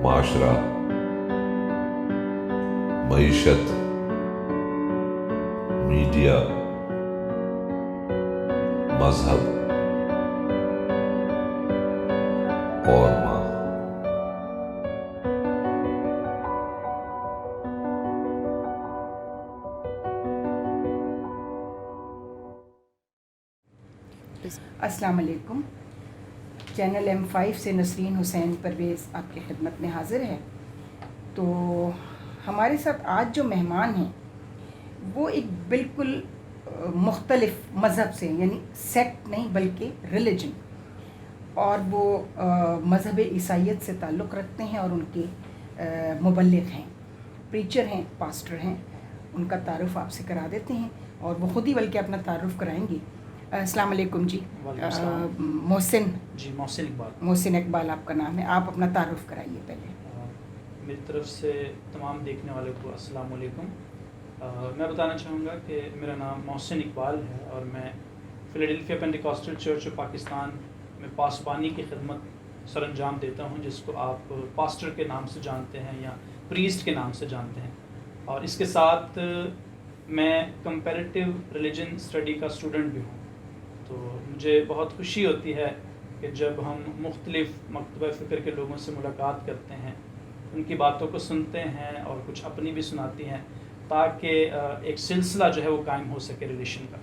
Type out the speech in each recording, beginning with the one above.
معاشرہ، معیشت، میڈیا، مذہب اور ماں۔ السلام علیکم۔ چینل M5 سے نسرین حسین پرویز آپ کی خدمت میں حاضر ہے۔ تو ہمارے ساتھ آج جو مہمان ہیں وہ ایک بالکل مختلف مذہب سے، یعنی سیکٹ نہیں بلکہ ریلیجن، اور وہ مذہب عیسائیت سے تعلق رکھتے ہیں اور ان کے مبلغ ہیں، پریچر ہیں، پاسٹر ہیں۔ ان کا تعارف آپ سے کرا دیتے ہیں اور وہ خود ہی بلکہ اپنا تعارف کرائیں گے۔ السلام علیکم جی۔ محسن محسن اقبال آپ کا نام ہے، آپ اپنا تعارف کرائیے پہلے۔ میری طرف سے تمام دیکھنے والے کو السلام علیکم۔ میں بتانا چاہوں گا کہ میرا نام محسن اقبال ہے اور میں فیلاڈیلفیا پینٹیکوسٹل چرچ آف پاکستان میں پاسبانی کی خدمت سر انجام دیتا ہوں، جس کو آپ پاسٹر کے نام سے جانتے ہیں یا پریسٹ کے نام سے جانتے ہیں۔ اور اس کے ساتھ میں کمپیریٹیو ریلیجن اسٹڈی کا اسٹوڈنٹ بھی ہوں۔ تو مجھے بہت خوشی ہوتی ہے کہ جب ہم مختلف مکتبہ فکر کے لوگوں سے ملاقات کرتے ہیں، ان کی باتوں کو سنتے ہیں اور کچھ اپنی بھی سناتی ہیں، تاکہ ایک سلسلہ جو ہے وہ قائم ہو سکے ریلیشن کا۔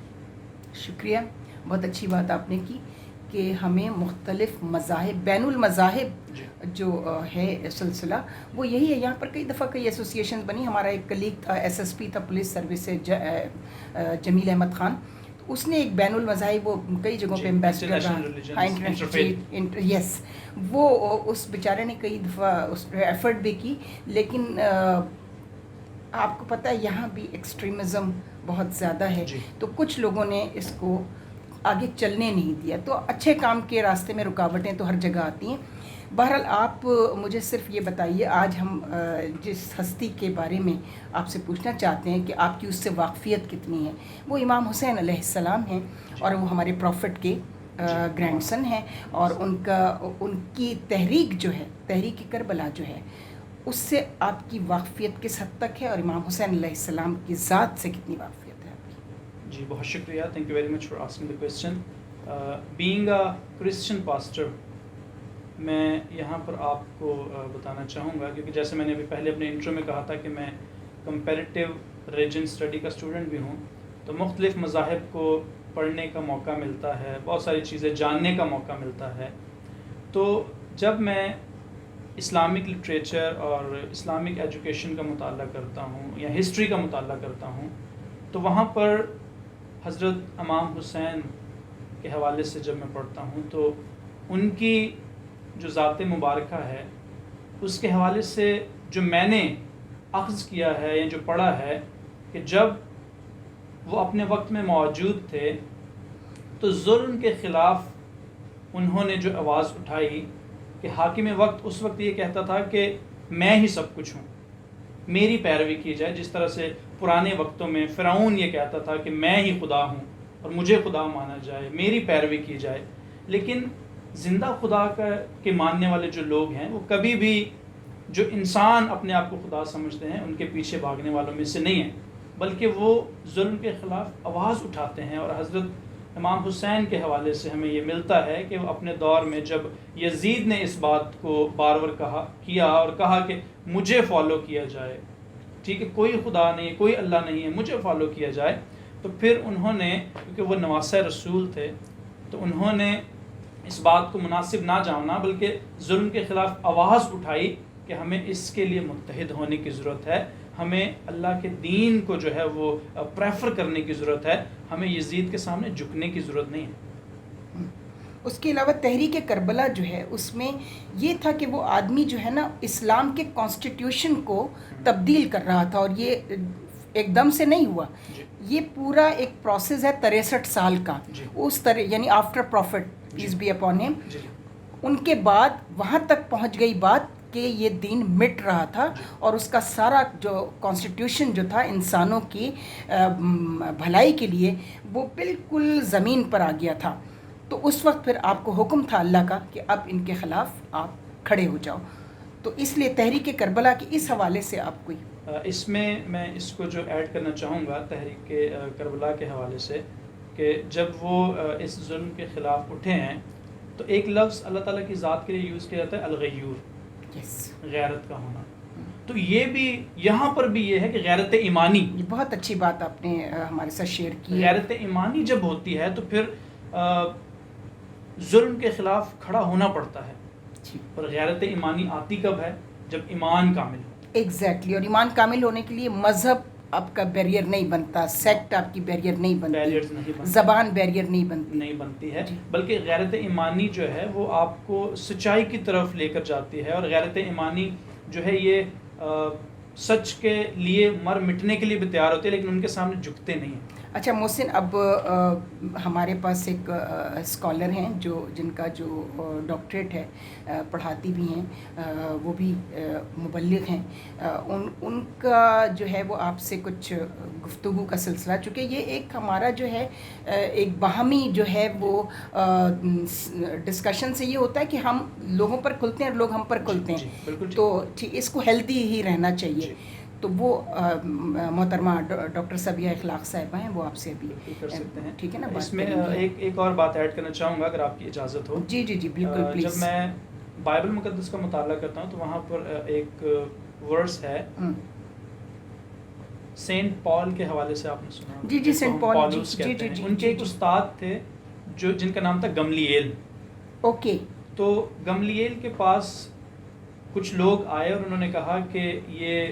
شکریہ، بہت اچھی بات آپ نے کی کہ ہمیں مختلف مذاہب، بین المذاہب جو ہے سلسلہ وہ یہی ہے۔ یہاں پر کئی دفعہ کئی ایسوسیشن بنی۔ ہمارا ایک کلیگ تھا، SSP تھا پولیس سروس سے، جمیل احمد خان، تو اس نے ایک بین المذاہب، وہ کئی جگہوں پہ امبیسڈر رہا، یس، وہ اس بیچارے نے کئی دفعہ اس پہ ایفرٹ بھی کی، لیکن آپ کو پتہ ہے یہاں بھی ایکسٹریمزم بہت زیادہ ہے، تو کچھ لوگوں نے اس کو آگے چلنے نہیں دیا۔ تو اچھے کام کے راستے میں رکاوٹیں تو ہر جگہ آتی ہیں۔ بہرحال آپ مجھے صرف یہ بتائیے، آج ہم جس ہستی کے بارے میں آپ سے پوچھنا چاہتے ہیں کہ آپ کی اس سے واقفیت کتنی ہے، وہ امام حسین علیہ السلام ہیں، اور وہ ہمارے پروفٹ کے گرینڈ سن ہیں، اور ان کی تحریک جو ہے، تحریک کربلا جو ہے، اس سے آپ کی واقفیت کس حد تک ہے، اور امام حسین علیہ السلام کی ذات سے کتنی واقفیت ہے آپ کی؟ جی بہت شکریہ، thank you very much for asking the question. Being a Christian pastor, میں یہاں پر آپ کو بتانا چاہوں گا، کیونکہ جیسے میں نے ابھی پہلے اپنے انٹرو میں کہا تھا کہ میں کمپیریٹیو ریلیجن اسٹڈی کا اسٹوڈنٹ بھی ہوں، تو مختلف مذاہب کو پڑھنے کا موقع ملتا ہے، بہت ساری چیزیں جاننے کا موقع ملتا ہے۔ تو جب میں اسلامک لٹریچر اور اسلامک ایجوکیشن کا مطالعہ کرتا ہوں یا ہسٹری کا مطالعہ کرتا ہوں، تو وہاں پر حضرت امام حسین کے حوالے سے جب میں پڑھتا ہوں تو ان کی جو ذات مبارکہ ہے اس کے حوالے سے جو میں نے اخذ کیا ہے یا جو پڑھا ہے، کہ جب وہ اپنے وقت میں موجود تھے تو ظلم کے خلاف انہوں نے جو آواز اٹھائی، کہ حاکم وقت اس وقت یہ کہتا تھا کہ میں ہی سب کچھ ہوں، میری پیروی کی جائے، جس طرح سے پرانے وقتوں میں فرعون یہ کہتا تھا کہ میں ہی خدا ہوں اور مجھے خدا مانا جائے، میری پیروی کی جائے۔ لیکن زندہ خدا کے ماننے والے جو لوگ ہیں، وہ کبھی بھی جو انسان اپنے آپ کو خدا سمجھتے ہیں ان کے پیچھے بھاگنے والوں میں سے نہیں ہیں، بلکہ وہ ظلم کے خلاف آواز اٹھاتے ہیں۔ اور حضرت امام حسین کے حوالے سے ہمیں یہ ملتا ہے کہ وہ اپنے دور میں جب یزید نے اس بات کو بار بار کہا کہ مجھے فالو کیا جائے، ٹھیک ہے، کوئی خدا نہیں، کوئی اللہ نہیں ہے، مجھے فالو کیا جائے، تو پھر انہوں نے، کیونکہ وہ نواسہ رسول تھے، تو انہوں نے اس بات کو مناسب نہ جانا بلکہ ظلم کے خلاف آواز اٹھائی کہ ہمیں اس کے لیے متحد ہونے کی ضرورت ہے، ہمیں اللہ کے دین کو جو ہے وہ پریفر کرنے کی ضرورت ہے، ہمیں یزید کے سامنے جھکنے کی ضرورت نہیں ہے۔ اس کے علاوہ تحریک کربلا جو ہے، اس میں یہ تھا کہ وہ آدمی جو ہے نا اسلام کے کانسٹیٹیوشن کو تبدیل کر رہا تھا، اور یہ ایک دم سے نہیں ہوا، یہ پورا ایک پروسیس ہے 63 سال کا، اس طرح یعنی after prophet peace be upon ہم، ان کے بعد وہاں تک پہنچ گئی بات کہ یہ دین مٹ رہا تھا، اور اس کا سارا جو کانسٹیٹیوشن جو تھا انسانوں کی بھلائی کے لیے، وہ بالکل زمین پر آ گیا تھا۔ تو اس وقت پھر آپ کو حکم تھا اللہ کا کہ اب ان کے خلاف آپ کھڑے ہو جاؤ۔ تو اس لیے تحریک کربلا کے اس حوالے سے آپ کوئی اس میں اس کو جو ایڈ کرنا چاہوں گا تحریک کربلا کے حوالے سے کہ جب وہ اس ظلم کے خلاف اٹھے ہیں تو ایک لفظ اللہ تعالیٰ کی ذات کے لیے یوز کیا جاتا ہے الغیور، غیرت کا ہونا. تو یہ بھی یہاں پر بھی یہ ہے کہ غیرت ایمانی، یہ بہت اچھی بات آپ نے ہمارے ساتھ شیئر کی. غیرت ایمانی جب ہوتی ہے تو پھر ظلم کے خلاف کھڑا ہونا پڑتا ہے. اور غیرت ایمانی آتی کب ہے؟ جب ایمان کامل ہو. ایگزیکٹلی. اور ایمان کامل ہونے کے لیے مذہب آپ کا بیریئر نہیں بنتا، سیکٹ آپ کی بیریئر نہیں بنتی، زبان بیریئر نہیں بنتی ہے. بلکہ غیرت ایمانی جو ہے وہ آپ کو سچائی کی طرف لے کر جاتی ہے. اور غیرت ایمانی جو ہے یہ سچ کے لیے مر مٹنے کے لیے بھی تیار ہوتے ہیں لیکن ان کے سامنے جھکتے نہیں ہیں. اچھا محسن، اب ہمارے پاس ایک اسکالر ہیں جن کا جو ڈاکٹریٹ ہے، پڑھاتی بھی ہیں، وہ بھی مبلغ ہیں. ان کا جو ہے وہ آپ سے کچھ گفتگو کا سلسلہ، چونکہ یہ ایک ہمارا جو ہے ایک باہمی جو ہے وہ ڈسکشن سے یہ ہوتا ہے کہ ہم لوگوں پر کھلتے ہیں اور لوگ ہم پر کھلتے ہیں. تو اس کو ہیلدی ہی رہنا چاہیے. تو وہ محترمہ ڈاکٹر صبیہ اخلاق صاحبہ ہیں، وہ آپ سے ابھی کر سکتے ہیں. ٹھیک ہے نا؟ اس میں ایک اور بات ایڈ کرنا چاہوں گا اگر آپ کی اجازت ہو. جی بالکل پلیز. جب میں بائبل مقدس کا مطالعہ کرتا ہوں تو وہاں پر ایک ورس ہے سینٹ پال کے حوالے سے، آپ نے سنا؟ جی سینٹ پال. جی. ان کے ایک استاد تھے جن کا نام تھا گملییل. اوکے. تو گملییل کے پاس کچھ لوگ آئے اور انہوں نے کہا کہ یہ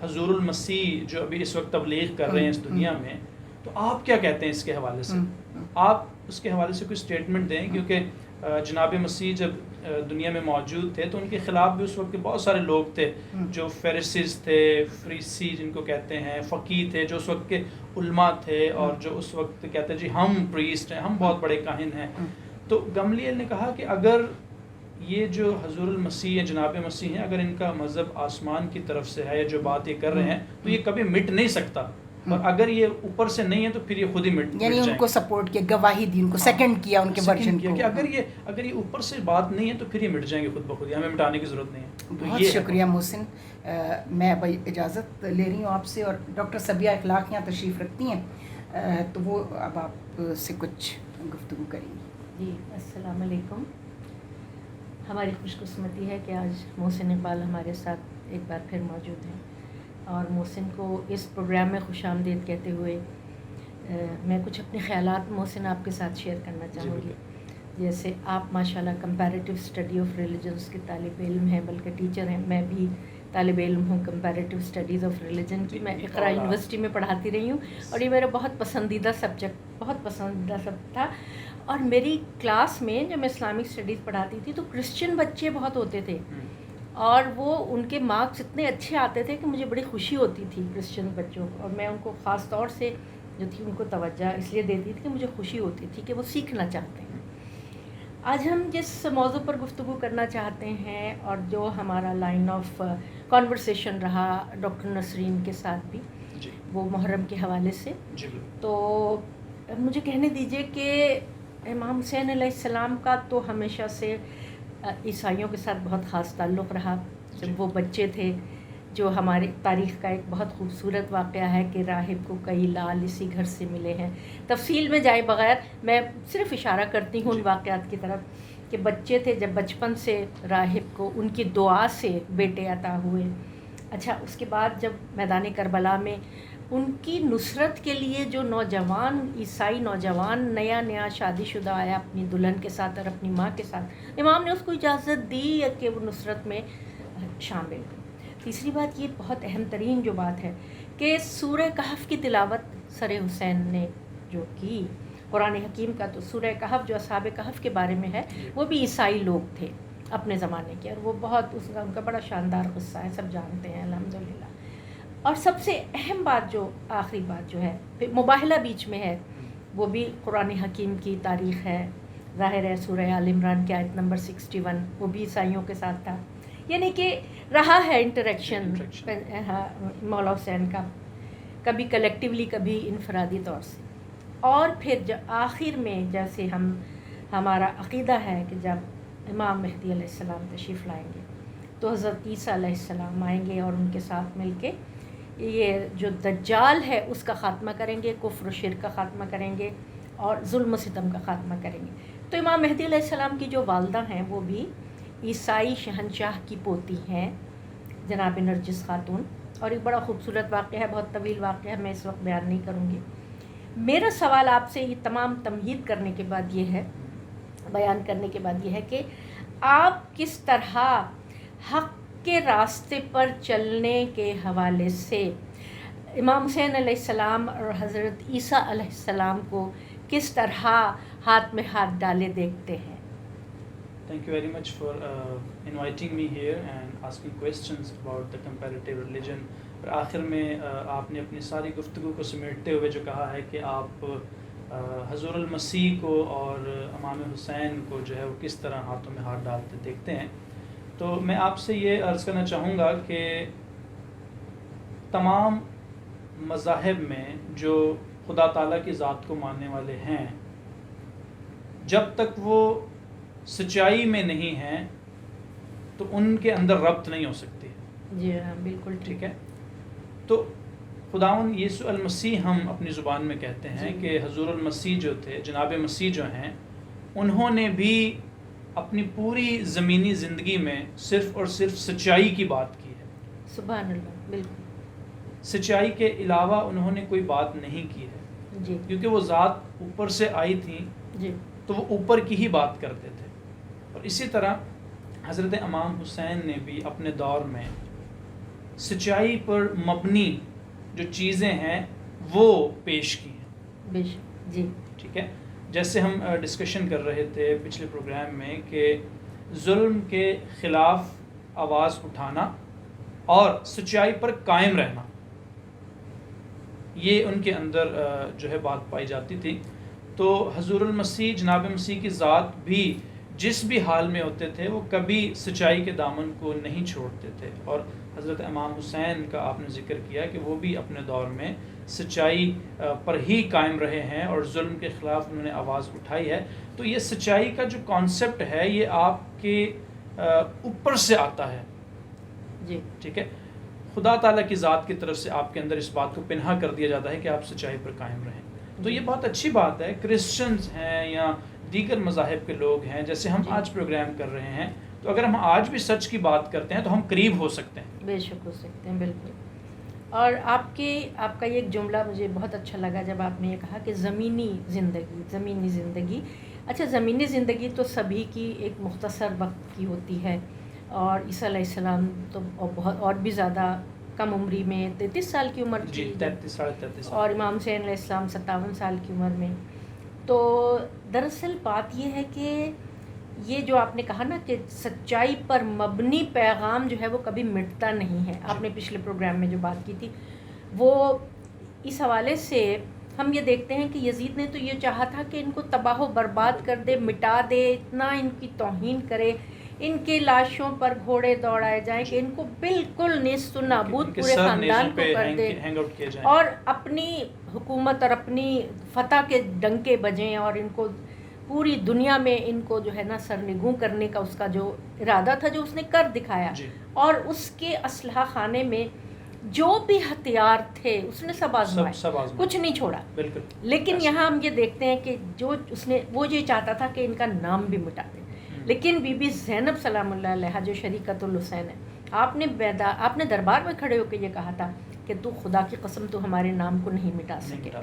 حضور المسیح جو ابھی اس وقت تبلیغ کر رہے ہیں اس دنیا میں، تو آپ کیا کہتے ہیں اس کے حوالے سے؟ آپ اس کے حوالے سے کوئی اسٹیٹمنٹ دیں، کیونکہ جناب مسیح جب دنیا میں موجود تھے تو ان کے خلاف بھی اس وقت کے بہت سارے لوگ تھے جو فیریسیز تھے، فریسی جن کو کہتے ہیں، فقیہ تھے جو اس وقت کے علماء تھے، اور جو اس وقت کہتے ہیں جی ہم پریسٹ ہیں، ہم بہت بڑے کاہن ہیں. تو گملیل نے کہا کہ اگر یہ جو حضور المسیح ہیں، جناب مسیح ہیں، اگر ان کا مذہب آسمان کی طرف سے ہے یا جو بات یہ کر رہے ہیں تو یہ کبھی مٹ نہیں سکتا، اور اگر یہ اوپر سے نہیں ہے تو پھر یہ خود ہی مٹ جائیں. یعنی ان کو سپورٹ کیا، گواہی دی، ان کو سیکنڈ کیا ان کے ورژن کو، کہ اگر یہ اوپر سے بات نہیں ہے تو پھر یہ مٹ جائیں گے خود بخود، ہمیں مٹانے کی ضرورت نہیں ہے. بہت شکریہ محسن. میں اب اجازت لے رہی ہوں آپ سے، اور ڈاکٹر صبیہ اخلاق یہاں تشریف رکھتی ہیں تو وہ اب آپ سے کچھ گفتگو کریں گی. جی السلام علیکم. ہماری خوش قسمتی ہے کہ آج محسن اقبال ہمارے ساتھ ایک بار پھر موجود ہیں، اور محسن کو اس پروگرام میں خوش آمدید کہتے ہوئے میں کچھ اپنے خیالات محسن آپ کے ساتھ شیئر کرنا چاہوں گی. جیسے آپ ماشاءاللہ کمپیریٹیو اسٹڈی آف ریلیجنس کے طالب علم ہیں، بلکہ ٹیچر ہیں. میں بھی طالب علم ہوں کمپیریٹیو اسٹڈیز آف ریلیجن کی. میں اقرا یونیورسٹی میں پڑھاتی رہی ہوں، اور یہ میرا بہت پسندیدہ سبجیکٹ تھا. اور میری کلاس میں جب میں اسلامک اسٹڈیز پڑھاتی تھی تو کرسچن بچے بہت ہوتے تھے، اور وہ ان کے مارکس اتنے اچھے آتے تھے کہ مجھے بڑی خوشی ہوتی تھی کرسچن بچوں کو، اور میں ان کو خاص طور سے جو تھی ان کو توجہ اس لیے دیتی تھی کہ مجھے خوشی ہوتی تھی کہ وہ سیکھنا چاہتے ہیں. آج ہم جس موضوع پر گفتگو کرنا چاہتے ہیں، اور جو ہمارا لائن آف کانورسیشن رہا ڈاکٹر نسرین کے ساتھ بھی، وہ محرم کے حوالے سے، تو مجھے کہنے دیجئے کہ امام حسین علیہ السلام کا تو ہمیشہ سے عیسائیوں کے ساتھ بہت خاص تعلق رہا. جب وہ بچے تھے، جو ہماری تاریخ کا ایک بہت خوبصورت واقعہ ہے کہ راہب کو کئی لال اسی گھر سے ملے ہیں. تفصیل میں جائے بغیر میں صرف اشارہ کرتی ہوں ان واقعات کی طرف کہ بچے تھے، جب بچپن سے راہب کو ان کی دعا سے بیٹے عطا ہوئے. اچھا، اس کے بعد جب میدان کربلا میں ان کی نصرت کے لیے جو نوجوان عیسائی نوجوان نیا شادی شدہ آیا اپنی دلہن کے ساتھ اور اپنی ماں کے ساتھ، امام نے اس کو اجازت دی کہ وہ نصرت میں شامل ہو. تیسری بات، یہ بہت اہم ترین جو بات ہے کہ سورہ کہف کی تلاوت سر حسین نے جو کی، قرآن حکیم کا تو سورہ کہف جو اصحاب کہف کے بارے میں ہے وہ بھی عیسائی لوگ تھے اپنے زمانے کے، اور وہ بہت ان کا بڑا شاندار قصہ ہے، سب جانتے ہیں الحمدللہ. اور سب سے اہم بات جو آخری بات جو ہے، پھر مباہلہ بیچ میں ہے، وہ بھی قرآن حکیم کی تاریخ ہے. ظاہر ہے سورہ آل عمران کی آیت نمبر 61 وہ بھی عیسائیوں کے ساتھ تھا. یعنی کہ رہا ہے انٹریکشن مولا حسین کا، کبھی کلیکٹیولی کبھی انفرادی طور سے. اور پھر آخر میں جیسے ہمارا عقیدہ ہے کہ جب امام مہدی علیہ السلام تشریف لائیں گے تو حضرت عیسیٰ علیہ السلام آئیں گے اور ان کے ساتھ مل کے یہ جو دجال ہے اس کا خاتمہ کریں گے، کفر و شرک کا خاتمہ کریں گے اور ظلم و ستم کا خاتمہ کریں گے۔ تو امام مہدی علیہ السلام کی جو والدہ ہیں وہ بھی عیسائی شہنشاہ کی پوتی ہیں، جناب نرجس خاتون، اور ایک بڑا خوبصورت واقعہ ہے، بہت طویل واقعہ ہے، میں اس وقت بیان نہیں کروں گی۔ میرا سوال آپ سے یہ تمام تمہید کرنے کے بعد یہ ہے، بیان کرنے کے بعد یہ ہے کہ آپ کس طرح حق کے راستے پر چلنے کے حوالے سے امام حسین علیہ السلام اور حضرت عیسیٰ علیہ السلام کو کس طرح ہاتھ میں ہاتھ ڈالے دیکھتے ہیں؟ Thank you very much for inviting me here and asking questions about the comparative religion. اور آخر میں آپ نے اپنی ساری گفتگو کو سمیٹتے ہوئے جو کہا ہے کہ آپ حضور المسیح کو اور امام حسین کو جو ہے وہ کس طرح ہاتھوں میں ہاتھ ڈالتے دیکھتے ہیں، تو میں آپ سے یہ عرض کرنا چاہوں گا کہ تمام مذاہب میں جو خدا تعالیٰ کی ذات کو ماننے والے ہیں، جب تک وہ سچائی میں نہیں ہیں تو ان کے اندر ربط نہیں ہو سکتی۔ جی ہاں، بالکل ٹھیک ہے۔ تو خداوند یسوع المسیح ہم اپنی زبان میں کہتے ہیں کہ حضور المسیح جو تھے، جناب مسیح جو ہیں، انہوں نے بھی اپنی پوری زمینی زندگی میں صرف اور صرف سچائی کی بات کی ہے۔ سبحان اللہ، بالکل سچائی کے علاوہ انہوں نے کوئی بات نہیں کی ہے، جی کیونکہ وہ ذات اوپر سے آئی تھی جی تو وہ اوپر کی ہی بات کرتے تھے۔ اور اسی طرح حضرت امام حسین نے بھی اپنے دور میں سچائی پر مبنی جو چیزیں ہیں وہ پیش کی ہیں۔ بے شک جی ٹھیک ہے، جیسے ہم ڈسکشن کر رہے تھے پچھلے پروگرام میں کہ ظلم کے خلاف آواز اٹھانا اور سچائی پر قائم رہنا، یہ ان کے اندر جو ہے بات پائی جاتی تھی۔ تو حضور المسیح، جناب مسیح کی ذات بھی جس بھی حال میں ہوتے تھے وہ کبھی سچائی کے دامن کو نہیں چھوڑتے تھے، اور حضرت امام حسین کا آپ نے ذکر کیا کہ وہ بھی اپنے دور میں سچائی پر ہی قائم رہے ہیں اور ظلم کے خلاف انہوں نے آواز اٹھائی ہے۔ تو یہ سچائی کا جو کانسیپٹ ہے یہ آپ کے اوپر سے آتا ہے، جی ٹھیک ہے، خدا تعالیٰ کی ذات کی طرف سے آپ کے اندر اس بات کو پنہا کر دیا جاتا ہے کہ آپ سچائی پر قائم رہیں۔ تو یہ بہت اچھی بات ہے۔ کرسچنز ہیں یا دیگر مذاہب کے لوگ ہیں، جیسے ہم آج پروگرام کر رہے ہیں، تو اگر ہم آج بھی سچ کی بات کرتے ہیں تو ہم قریب ہو سکتے ہیں۔ بے شک ہو سکتے ہیں، بالکل۔ اور آپ کا یہ ایک جملہ مجھے بہت اچھا لگا جب آپ نے یہ کہا کہ زمینی زندگی۔ اچھا، زمینی زندگی تو سبھی کی ایک مختصر وقت کی ہوتی ہے، اور عیسیٰ علیہ السلام تو بہت اور بھی زیادہ کم عمری میں 33 سال کی عمر جی، تھی، 33 اور امام حسین علیہ السلام 57 سال کی عمر میں۔ تو دراصل بات یہ ہے کہ یہ جو آپ نے کہا نا کہ سچائی پر مبنی پیغام جو ہے وہ کبھی مٹتا نہیں ہے، آپ نے پچھلے پروگرام میں جو بات کی تھی، وہ اس حوالے سے ہم یہ دیکھتے ہیں کہ یزید نے تو یہ چاہا تھا کہ ان کو تباہ و برباد کر دے، مٹا دے، اتنا ان کی توہین کرے، ان کے لاشوں پر گھوڑے دوڑائے جائیں کہ ان کو بالکل نیست و نابود پورے خاندان کو کر دے، اور اپنی حکومت اور اپنی فتح کے ڈنکے بجیں، اور ان کو پوری دنیا میں ان کو جو ہے نا سرنگوں کرنے کا اس کا جو ارادہ تھا جو اس نے کر دکھایا، اور اس کے اسلحہ خانے میں جو بھی ہتھیار تھے اس نے سب آزمائے، کچھ نہیں چھوڑا۔ لیکن یہاں ہم یہ دیکھتے ہیں کہ جو اس نے وہ یہ چاہتا تھا کہ ان کا نام بھی مٹا دے، لیکن بی بی زینب سلام اللہ علیہا جو شریکت الحسین ہے، آپ نے دربار میں کھڑے ہو کے یہ کہا تھا کہ تو خدا کی قسم تو ہمارے نام کو نہیں مٹا سکے گا،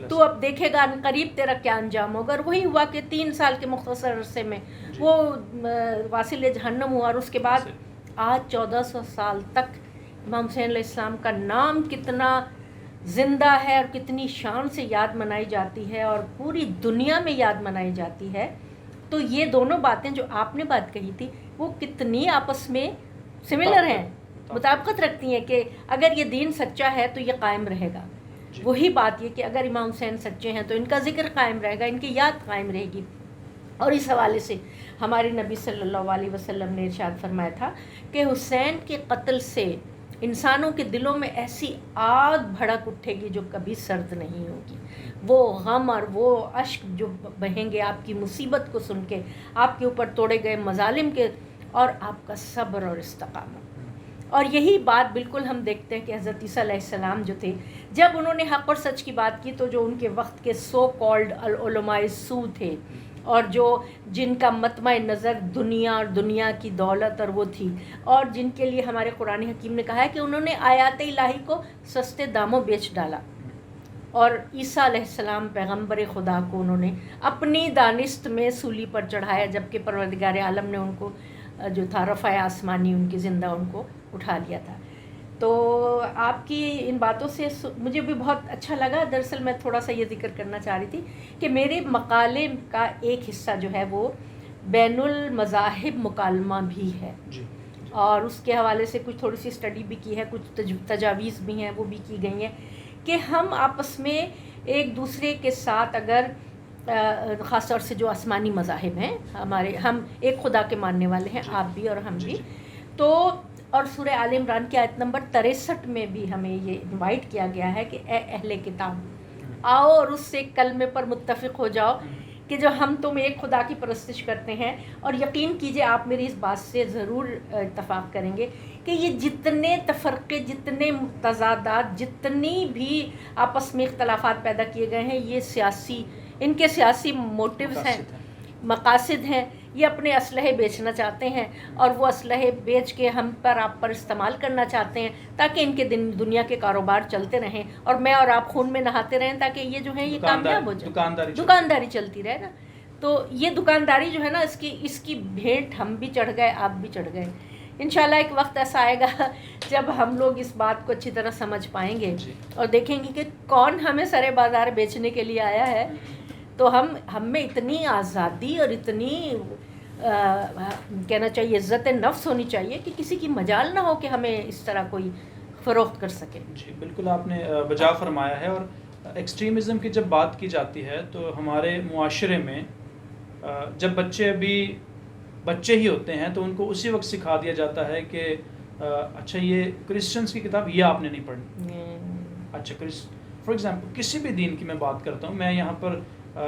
تو اب دیکھے گا قریب تیرا کیا انجام ہوگا۔ اور وہی ہوا کہ 3 سال کے مختصر عرصے میں وہ واصل جہنم ہوا، اور اس کے بعد آج 1400 سال تک امام حسین علیہ السلام کا نام کتنا زندہ ہے اور کتنی شان سے یاد منائی جاتی ہے، اور پوری دنیا میں یاد منائی جاتی ہے۔ تو یہ دونوں باتیں جو آپ نے بات کہی تھی وہ کتنی آپس میں سملر ہیں، مطابقت رکھتی ہیں کہ اگر یہ دین سچا ہے تو یہ قائم رہے گا۔ وہی بات یہ کہ اگر امام حسین سچے ہیں تو ان کا ذکر قائم رہے گا، ان کی یاد قائم رہے گی۔ اور اس حوالے سے ہمارے نبی صلی اللہ علیہ وسلم نے ارشاد فرمایا تھا کہ حسین کے قتل سے انسانوں کے دلوں میں ایسی آگ بھڑک اٹھے گی جو کبھی سرد نہیں ہوگی۔ وہ غم اور وہ اشک جو بہیں گے آپ کی مصیبت کو سن کے، آپ کے اوپر توڑے گئے مظالم کے اور آپ کا صبر اور استقامت. اور یہی بات بالکل ہم دیکھتے ہیں کہ حضرت عیسیٰ علیہ السلام جو تھے، جب انہوں نے حق اور سچ کی بات کی تو جو ان کے وقت کے سو کالڈ علماء سو تھے، اور جن کا مطمع نظر دنیا اور دنیا کی دولت اور وہ تھی، اور جن کے لیے ہمارے قرآن حکیم نے کہا ہے کہ انہوں نے آیات الہی کو سستے داموں بیچ ڈالا. اور عیسیٰ علیہ السلام پیغمبر خدا کو انہوں نے اپنی دانست میں سولی پر چڑھایا، جبکہ پروردگار عالم نے ان کو جو تھا رفع آسمانی ان کی زندہ ان کو اٹھا لیا تھا. تو آپ کی ان باتوں سے مجھے بھی بہت اچھا لگا. دراصل میں تھوڑا سا یہ ذکر کرنا چاہ رہی تھی کہ میرے مقالے کا ایک حصہ جو ہے وہ بین المذاہب مکالمہ بھی ہے، اور اس کے حوالے سے کچھ تھوڑی سی اسٹڈی بھی کی ہے، کچھ تجاویز بھی ہیں وہ بھی کی گئی ہیں کہ ہم آپس میں ایک دوسرے کے ساتھ اگر خاص طور سے جو آسمانی مذاہب ہیں ہم ایک خدا کے ماننے والے ہیں، آپ بھی اور ہم بھی، تو اور سورہ آل عمران کی آیت نمبر 63 میں بھی ہمیں یہ انوائٹ کیا گیا ہے کہ اے اہل کتاب آؤ اور اس سے کلمے پر متفق ہو جاؤ کہ جو ہم تم ایک خدا کی پرستش کرتے ہیں. اور یقین کیجئے آپ میری اس بات سے ضرور اتفاق کریں گے کہ یہ جتنے تفرقے، جتنے تضادات، جتنی بھی آپس میں اختلافات پیدا کیے گئے ہیں، یہ ان کے سیاسی موٹیوز ہیں، مقاصد ہیں. یہ اپنے اسلحے بیچنا چاہتے ہیں، اور وہ اسلحے بیچ کے ہم پر آپ پر استعمال کرنا چاہتے ہیں تاکہ ان کے دنیا کے کاروبار چلتے رہیں، اور میں اور آپ خون میں نہاتے رہیں تاکہ یہ جو ہے یہ کامیاب ہو جائے، دکانداری چلتی رہے نا. تو یہ دکانداری جو ہے نا، اس کی بھیٹ ہم بھی چڑھ گئے، آپ بھی چڑھ گئے. انشاءاللہ ایک وقت ایسا آئے گا جب ہم لوگ اس بات کو اچھی طرح سمجھ پائیں گے اور دیکھیں گے کہ کون ہمیں سرے بازار بیچنے کے لیے آیا ہے. تو ہم میں اتنی آزادی اور اتنی کہنا چاہیے عزت نفس ہونی چاہیے کہ کسی کی مجال نہ ہو کہ ہمیں اس طرح کوئی فروخت کر سکے. جی بالکل آپ نے بجا فرمایا ہے. اور ایکسٹریمزم کی جب بات کی جاتی ہے تو ہمارے معاشرے میں جب بچے ابھی بچے ہی ہوتے ہیں تو ان کو اسی وقت سکھا دیا جاتا ہے کہ اچھا یہ کرسچنس کی کتاب یہ آپ نے نہیں پڑھنی. اچھا فار ایگزامپل کسی بھی دین کی میں بات کرتا ہوں، میں یہاں پر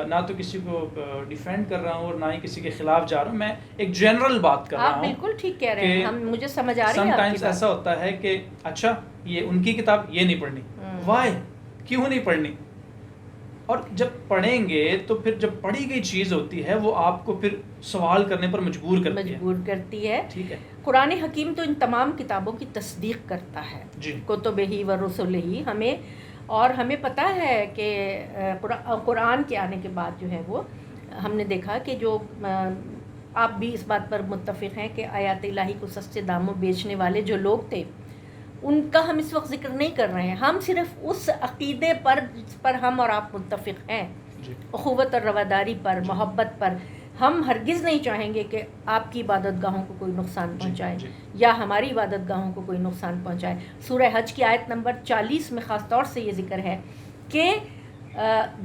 نہ تو کسی کو ڈیفینڈ کر رہا ہوں اور نہ ہی کسی کے خلاف جا رہا ہوں، میں ایک جنرل بات کر رہا ہوں. آپ بالکل ٹھیک کہہ رہے ہیں، مجھے سمجھ آ رہی ہے. سم ٹائمز ایسا ہوتا ہے کہ اچھا یہ ان کی کتاب یہ نہیں پڑھنی. وائی؟ کیوں نہیں پڑھنی؟ اور جب پڑھیں گے تو پھر جب پڑھی گئی چیز ہوتی ہے وہ آپ کو پھر سوال کرنے پر مجبور کرتی ہے. ٹھیک ہے، قرآن حکیم تو ان تمام کتابوں کی تصدیق کرتا ہے، کتبہ و رسلہ. ہمیں پتہ ہے کہ قرآن کے آنے کے بعد جو ہے وہ ہم نے دیکھا کہ جو آپ بھی اس بات پر متفق ہیں کہ آیات الہی کو سستے داموں بیچنے والے جو لوگ تھے ان کا ہم اس وقت ذکر نہیں کر رہے ہیں. ہم صرف اس عقیدے پر جس پر ہم اور آپ متفق ہیں، اخوت اور رواداری پر، محبت پر. ہم ہرگز نہیں چاہیں گے کہ آپ کی عبادت گاہوں کو کوئی نقصان پہنچائے یا ہماری عبادت گاہوں کو کوئی نقصان پہنچائے. سورہ حج کی آیت نمبر 40 میں خاص طور سے یہ ذکر ہے کہ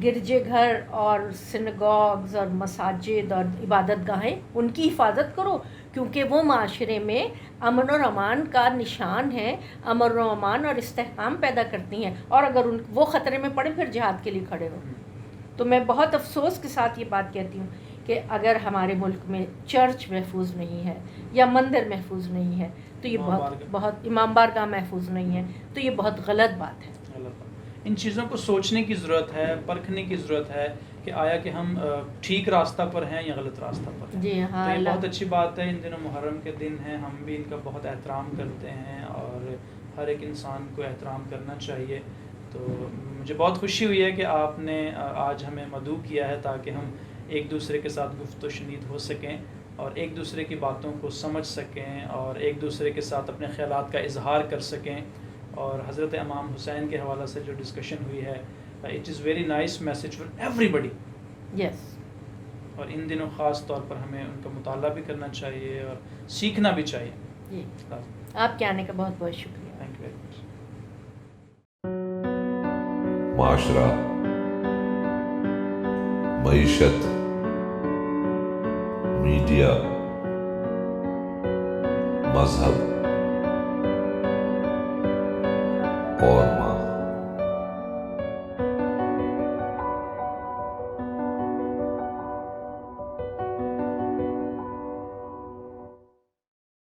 گرجے گھر اور سنگوگز اور مساجد اور عبادت گاہیں ان کی حفاظت کرو، کیونکہ وہ معاشرے میں امن اور امان کا نشان ہے، امن و امان اور استحکام پیدا کرتی ہیں، اور اگر وہ خطرے میں پڑے پھر جہاد کے لیے کھڑے ہو. تو میں بہت افسوس کے ساتھ یہ بات کہتی ہوں کہ اگر ہمارے ملک میں چرچ محفوظ نہیں ہے یا مندر محفوظ نہیں ہے تو یہ بہت امام بارگاہ محفوظ نہیں ہے تو یہ بہت غلط بات ہے. ان چیزوں کو سوچنے کی ضرورت ہے، پرکھنے کی ضرورت ہے کہ آیا کہ ہم ٹھیک راستہ پر ہیں یا غلط راستہ پر ہیں. جی ہاں، تو یہ بہت اچھی بات ہے. ان دنوں محرم کے دن ہیں، ہم بھی ان کا بہت احترام کرتے ہیں اور ہر ایک انسان کو احترام کرنا چاہیے. تو مجھے بہت خوشی ہوئی ہے کہ آپ نے آج ہمیں مدعو کیا ہے تاکہ ہم ایک دوسرے کے ساتھ گفت و شنید ہو سکیں اور ایک دوسرے کی باتوں کو سمجھ سکیں اور ایک دوسرے کے ساتھ اپنے خیالات کا اظہار کر سکیں. اور حضرت امام حسین کے حوالے سے جو ڈسکشن ہوئی ہے، it is very nice message for everybody. Yes. اور ان دنوں خاص طور پر ہمیں ان کا مطالعہ بھی کرنا چاہیے اور سیکھنا بھی چاہیے. جی آپ کے آنے کا بہت بہت شکریہ. Thank you very much. معاشرہ، معیشت، میڈیا، مذہب اور